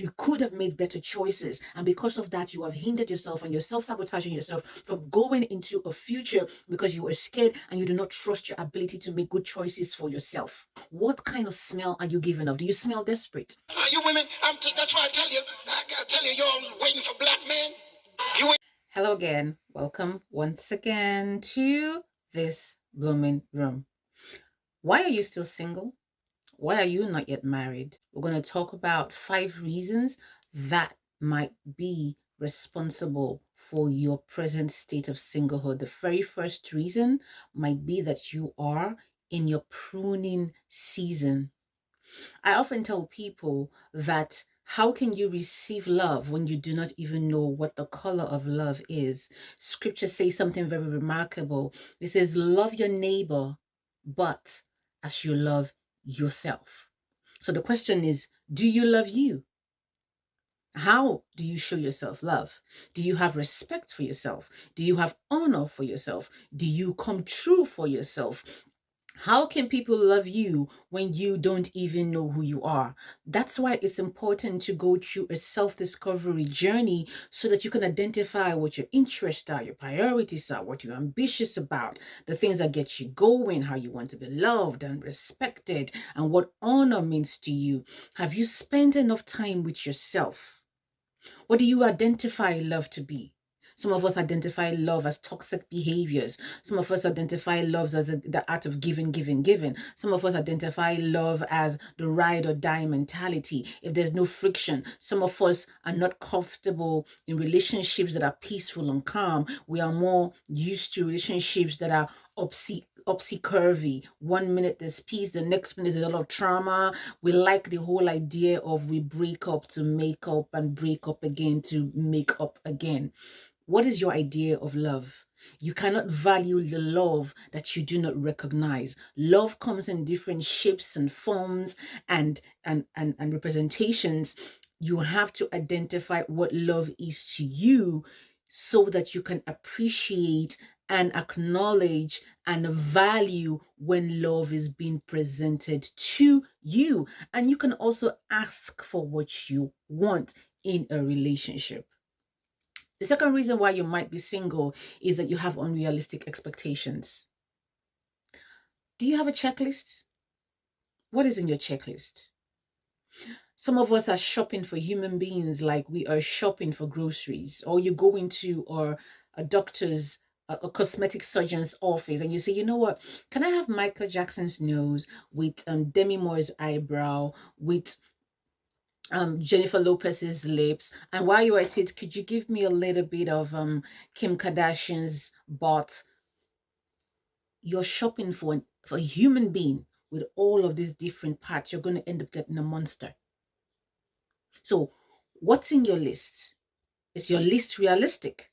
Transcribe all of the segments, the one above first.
you could have made better choices. And because of that, you have hindered yourself and you're self-sabotaging yourself from going into a future because you are scared and you do not trust your ability to make good choices for yourself. What kind of smell are you giving off? Do you smell desperate? You women, that's why I tell you, you're waiting for black men. Hello again. Welcome once again to this blooming room. Why are you still single? Why are you not yet married? We're going to talk about 5 reasons that might be responsible for your present state of singlehood. The very first reason might be that you are in your pruning season. I often tell people that how can you receive love when you do not even know what the color of love is? Scripture says something very remarkable. It says, love your neighbor, but as you love yourself. So the question is, do you love you? How do you show yourself love? Do you have respect for yourself? Do you have honor for yourself? Do you come true for yourself? How can people love you when you don't even know who you are? That's why it's important to go through a self-discovery journey so that you can identify what your interests are, your priorities are, what you're ambitious about, the things that get you going, how you want to be loved and respected, and what honor means to you. Have you spent enough time with yourself? What do you identify love to be? Some of us identify love as toxic behaviors. Some of us identify love as the art of giving, giving, giving. Some of us identify love as the ride or die mentality. If there's no friction, some of us are not comfortable in relationships that are peaceful and calm. We are more used to relationships that are upsy curvy. 1 minute there's peace, the next minute there's a lot of trauma. We like the whole idea of we break up to make up and break up again to make up again. What is your idea of love? You cannot value the love that you do not recognize. Love comes in different shapes and forms and representations. You have to identify what love is to you so that you can appreciate and acknowledge and value when love is being presented to you. And you can also ask for what you want in a relationship. The second reason why you might be single is that you have unrealistic expectations. Do you have a checklist? What is in your checklist? Some of us are shopping for human beings like we are shopping for groceries, or you go into a doctor's, a cosmetic surgeon's office and you say, you know what, can I have Michael Jackson's nose with Demi Moore's eyebrow, with Jennifer Lopez's lips, and while you're at it, could you give me a little bit of Kim Kardashian's butt? You're shopping for a human being with all of these different parts. You're going to end up getting a monster. So what's in your list? Is your list realistic?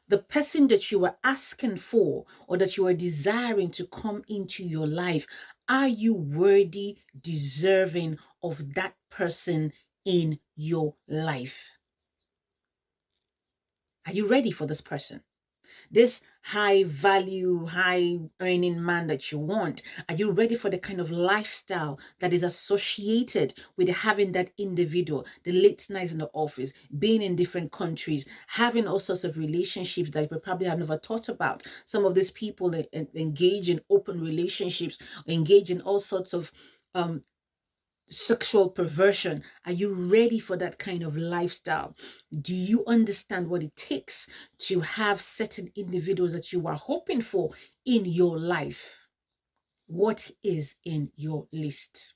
The person that you are asking for or that you are desiring to come into your life, are you worthy, deserving of that person in your life? Are you ready for this person? This high value, high earning man that you want, are you ready for the kind of lifestyle that is associated with having that individual, the late nights in the office, being in different countries, having all sorts of relationships that you probably have never thought about? Some of these people that engage in open relationships, engage in all sorts of sexual perversion. Are you ready for that kind of lifestyle? Do you understand what it takes to have certain individuals that you are hoping for in your life? What is in your list?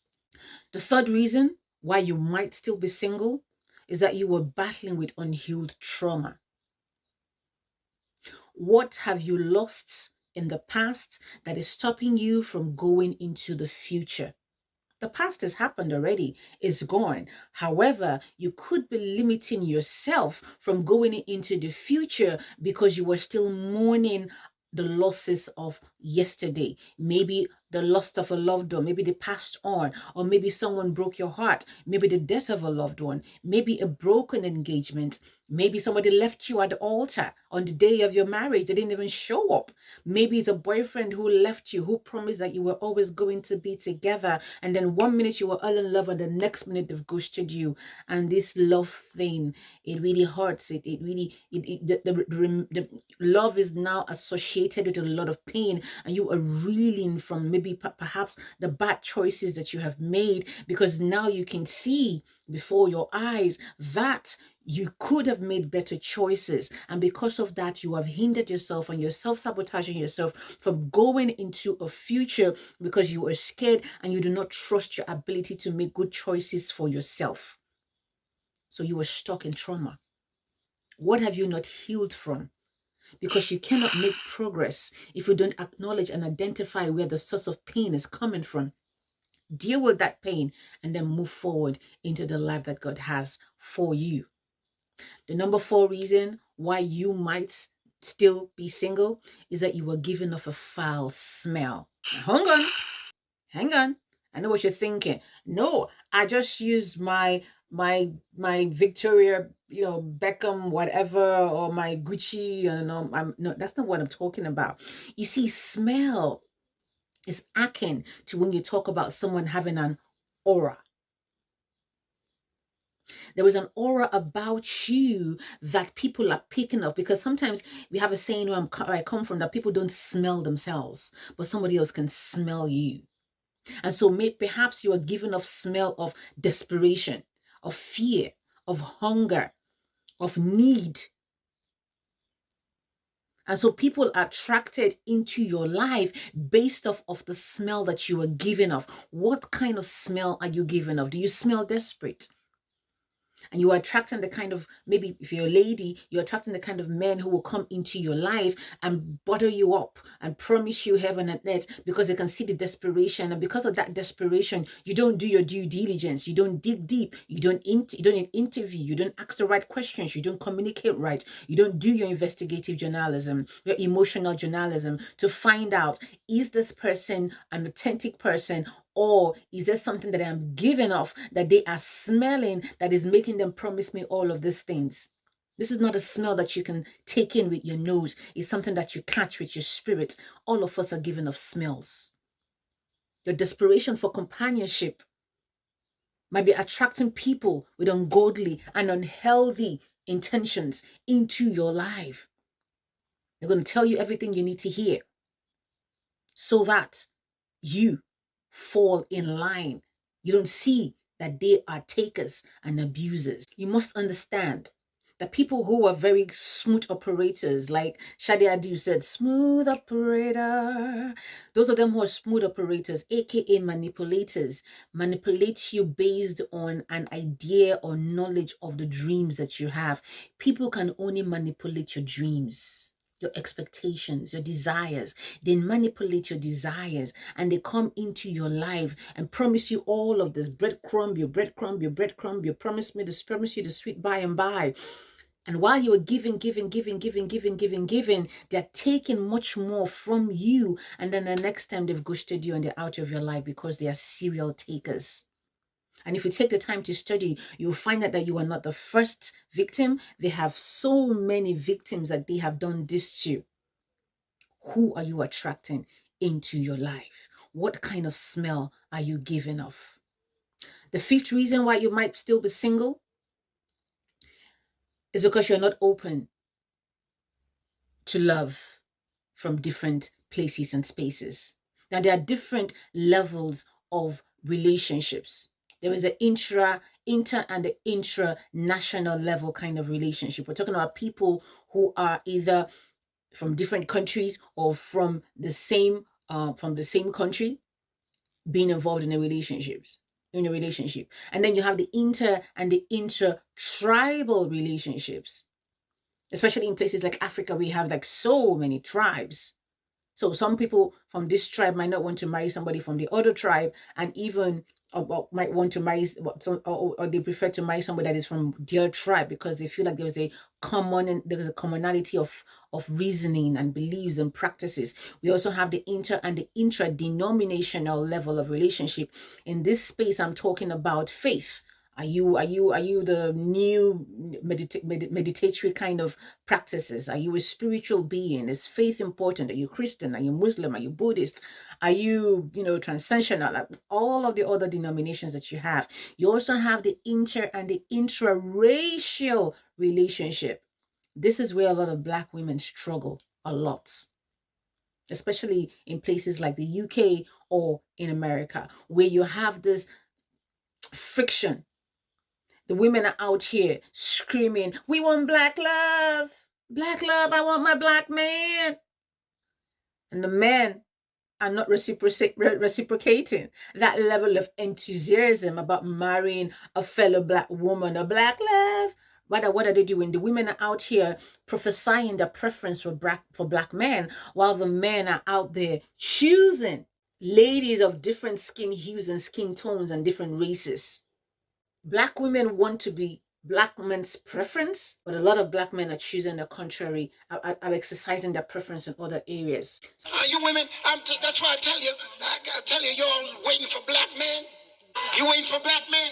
The third reason why you might still be single is that you were battling with unhealed trauma. What have you lost in the past that is stopping you from going into the future? The past has happened already. It's gone. However, you could be limiting yourself from going into the future because you were still mourning the losses of yesterday. Maybe the loss of a loved one. Maybe they passed on, or maybe someone broke your heart. Maybe the death of a loved one. Maybe a broken engagement. Maybe somebody left you at the altar on the day of your marriage. They didn't even show up. Maybe it's a boyfriend who left you, who promised that you were always going to be together. And then one minute you were all in love, and the next minute they've ghosted you. And this love thing, it really hurts. It really, the love is now associated with a lot of pain, and you are reeling from maybe perhaps the bad choices that you have made, because now you can see before your eyes that you could have made better choices, and because of that you have hindered yourself and you're self-sabotaging yourself from going into a future because you are scared and you do not trust your ability to make good choices for yourself. So you are stuck in trauma. What have you not healed from? Because you cannot make progress if you don't acknowledge and identify where the source of pain is coming from. Deal with that pain and then move forward into the life that God has for you. The number 4 reason why you might still be single is that you were given off a foul smell. Now, hang on. I know what you're thinking. No, I just used my Victoria, Beckham, whatever, or my Gucci. No, that's not what I'm talking about. You see, smell is akin to when you talk about someone having an aura. There is an aura about you that people are picking up, because sometimes we have a saying where I come from that people don't smell themselves, but somebody else can smell you. And so perhaps you are given off smell of desperation, of fear, of hunger, of need. And so people are attracted into your life based off of the smell that you are giving off. What kind of smell are you giving off? Do you smell desperate? And you are attracting the kind of, maybe if you're a lady, you're attracting the kind of men who will come into your life and butter you up and promise you heaven and earth because they can see the desperation. And because of that desperation, you don't do your due diligence. You don't dig deep. You don't interview. You don't ask the right questions. You don't communicate right. You don't do your investigative journalism, your emotional journalism to find out, is this person an authentic person, or is there something that I'm giving off that they are smelling that is making them promise me all of these things? This is not a smell that you can take in with your nose. It's something that you catch with your spirit. All of us are given off smells. Your desperation for companionship might be attracting people with ungodly and unhealthy intentions into your life. They're going to tell you everything you need to hear so that you fall in line. You don't see that they are takers and abusers. You must understand that people who are very smooth operators, like Shadi Adu said, smooth operator, those of them who are smooth operators, aka manipulators, manipulate you based on an idea or knowledge of the dreams that you have. People can only manipulate your dreams, your expectations, your desires. They manipulate your desires and they come into your life and promise you all of this breadcrumb, you promise you the sweet by and by. And while you are giving, they're taking much more from you. And then the next time they've ghosted you and they're out of your life because they are serial takers. And if you take the time to study, you'll find out that you are not the first victim. They have so many victims that they have done this to. Who are you attracting into your life? What kind of smell are you giving off? The 5th reason why you might still be single is because you're not open to love from different places and spaces. Now, there are different levels of relationships. There is an inter and the intra-national level kind of relationship. We're talking about people who are either from different countries or from the same country being involved in a relationship. And then you have the inter and the intra-tribal relationships. Especially in places like Africa, we have like so many tribes. So some people from this tribe might not want to marry somebody from the other tribe, and even or might want to marry, or they prefer to marry somebody that is from their tribe because they feel like there's a commonality of reasoning and beliefs and practices. We also have the inter and the intra-denominational level of relationship. In this space, I'm talking about faith. Are you the new meditatory kind of practices? Are you a spiritual being? Is faith important? Are you Christian? Are you Muslim? Are you Buddhist? Are you, transcensional? Like all of the other denominations that you have. You also have the inter and the intraracial relationship. This is where a lot of Black women struggle a lot, especially in places like the UK or in America, where you have this friction. The women are out here screaming, "We want Black love! Black love! I want my Black man!" And the men are not reciprocating that level of enthusiasm about marrying a fellow Black woman or Black love. Rather, what are they doing? The women are out here prophesying their preference for black men, while the men are out there choosing ladies of different skin hues and skin tones and different races. Black women want to be Black men's preference, but a lot of Black men are choosing the contrary, are exercising their preference in other areas. You women, that's why I tell you, you're waiting for Black men. You waiting for Black men?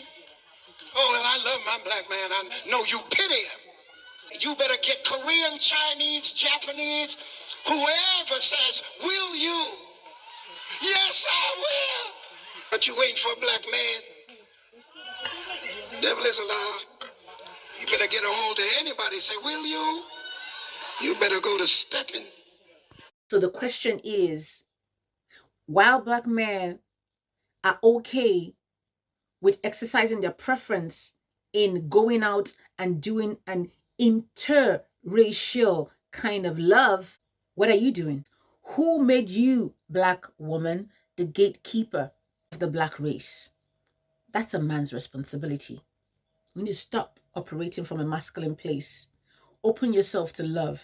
Oh, well, I love my Black man. I know you pity him. You better get Korean, Chinese, Japanese, whoever says, will you? Yes, I will. But you waiting for a Black man? Devil is a lie. You better get a hold of anybody. Say, will you? You better go to stepping. So the question is, while Black men are okay with exercising their preference in going out and doing an interracial kind of love, what are you doing? Who made you, Black woman, the gatekeeper of the Black race? That's a man's responsibility. You need to stop operating from a masculine place. Open yourself to love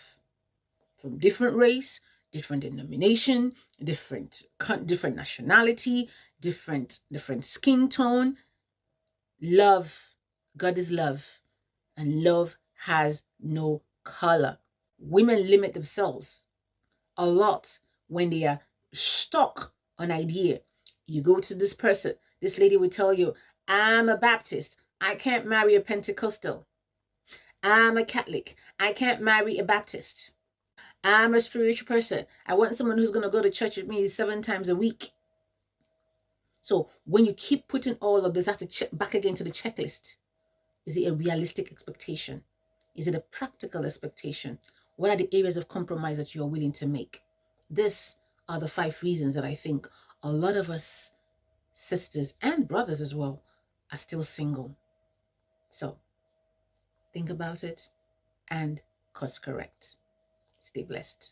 from different race, different denomination, different nationality, different skin tone. Love, God is love, and love has no color. Women limit themselves a lot when they are stuck on idea. You go to this person, this lady will tell you, "I'm a Baptist, I can't marry a Pentecostal. I'm a Catholic, I can't marry a Baptist. I'm a spiritual person, I want someone who's going to go to church with me 7 times a week." So when you keep putting all of this, have to check back again to the checklist. Is it a realistic expectation? Is it a practical expectation? What are the areas of compromise that you are willing to make? These are the 5 reasons that I think a lot of us sisters and brothers as well are still single. So think about it and course correct. Stay blessed.